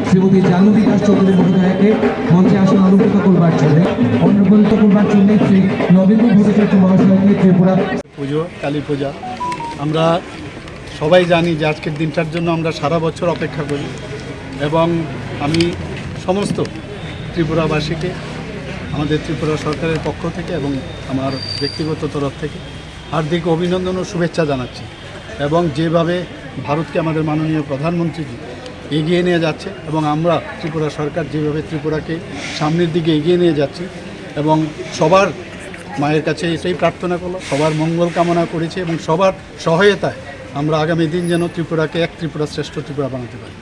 শ্রীমতী জাহ্নবী দাস চৌধুরী মহোদয়াকে মঞ্চে আসন অলঙ্কৃত করবার জন্য অলঙ্কৃত করবার জন্য শ্রী নবীন ভট্টাচার্য মহাশয়কে ত্রিপুরা পুজো কালী পূজা আমরা সবাই জানি যে আজকের দিনটার জন্য আমরা সারা বছর অপেক্ষা করি এবং আমি সমস্ত ত্রিপুরাবাসীকে আমাদের ত্রিপুরা সরকারের পক্ষ থেকে এবং আমার ব্যক্তিগত তরফ থেকে হার্দিক অভিনন্দন ও শুভেচ্ছা জানাচ্ছি এবং যেভাবে ভারতকে আমাদের মাননীয় প্রধানমন্ত্রীজি এগিয়ে নিয়ে যাচ্ছে এবং আমরা ত্রিপুরা সরকার যেভাবে ত্রিপুরাকে সামনের দিকে এগিয়ে নিয়ে যাচ্ছি এবং সবার মায়ের কাছে এটাই প্রার্থনা করলো, সবার মঙ্গল কামনা করেছি এবং সবার সহায়তায় আমরা আগামী দিন যেন ত্রিপুরাকে এক ত্রিপুরা শ্রেষ্ঠ ত্রিপুরা বানাতে পারি।